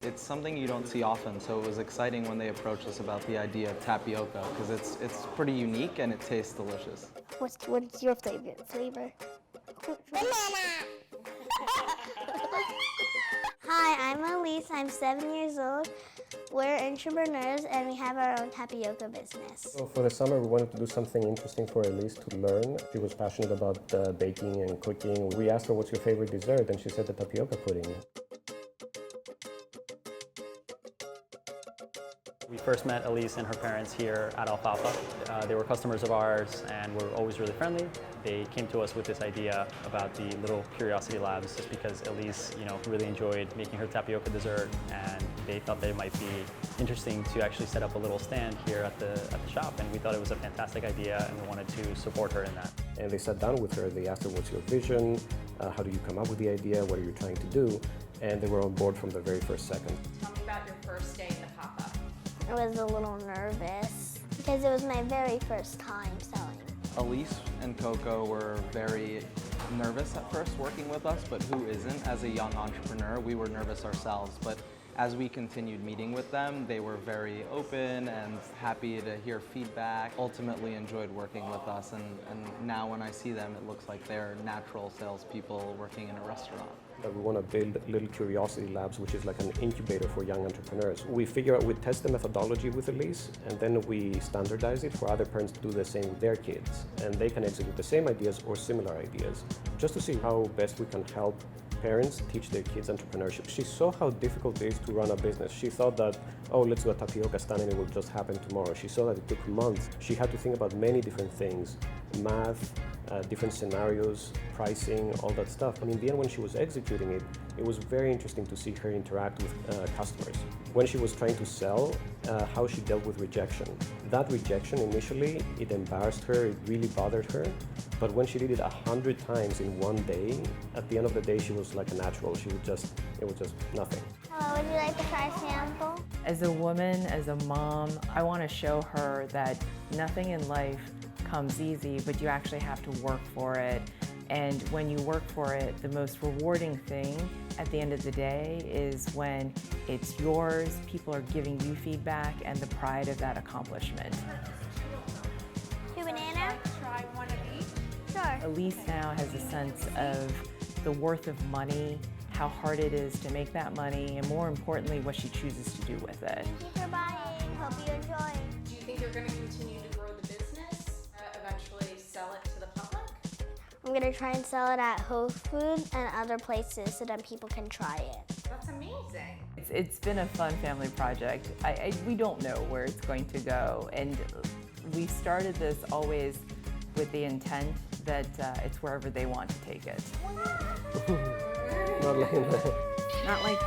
It's something you don't see often, so it was exciting when they approached us about the idea of tapioca, because it's pretty unique and it tastes delicious. What's your favorite flavor? Banana! Hi, I'm Elise. I'm 7 years old. We're entrepreneurs and we have our own tapioca business. So for the summer, we wanted to do something interesting for Elise to learn. She was passionate about baking and cooking. We asked her, what's your favorite dessert? And she said the tapioca pudding. We first met Elise and her parents here at Alfalfa. They were customers of ours and were always really friendly. They came to us with this idea about the little curiosity labs just because Elise, really enjoyed making her tapioca dessert, and they thought that it might be interesting to actually set up a little stand here at the shop, and we thought it was a fantastic idea and we wanted to support her in that. And they sat down with her, they asked her, what's your vision? How do you come up with the idea? What are you trying to do? And they were on board from the very first second. Tell me about your first day at the pop-up. I was a little nervous because it was my very first time selling. Elise and Coco were very nervous at first working with us, but who isn't? As a young entrepreneur, we were nervous ourselves, but as we continued meeting with them, they were very open and happy to hear feedback, ultimately enjoyed working with us, and now when I see them, it looks like they're natural salespeople working in a restaurant. We want to build little curiosity labs, which is like an incubator for young entrepreneurs. We test the methodology with Elise, and then we standardize it for other parents to do the same with their kids. And they can execute the same ideas or similar ideas, just to see how best we can help parents teach their kids entrepreneurship. She saw how difficult it is to run a business. She thought that, oh, let's do a tapioca stand and it will just happen tomorrow. She saw that it took months. She had to think about many different things, math, different scenarios, pricing, all that stuff. And in the end, when she was executing it, it was very interesting to see her interact with customers. When she was trying to sell, how she dealt with rejection. That rejection, initially, it embarrassed her, it really bothered her. But when she did it 100 times in one day, at the end of the day, she was like a natural. It was just nothing. Hello, would you like to try a sample? As a woman, as a mom, I want to show her that nothing in life comes easy, but you actually have to work for it. And when you work for it, the most rewarding thing at the end of the day is when it's yours, people are giving you feedback, and the pride of that accomplishment. Two banana? Try one of each. Sure. Elise now has a sense of the worth of money, how hard it is to make that money, and more importantly, what she chooses to do with it. Thank you for buying. Hope you enjoy. Do you think you're going to continue to grow the business, eventually sell it to the public? I'm going to try and sell it at Whole Foods and other places so that people can try it. That's amazing. It's been a fun family project. We don't know where it's going to go, and we started this always with the intent that it's wherever they want to take it. Not like that. Not like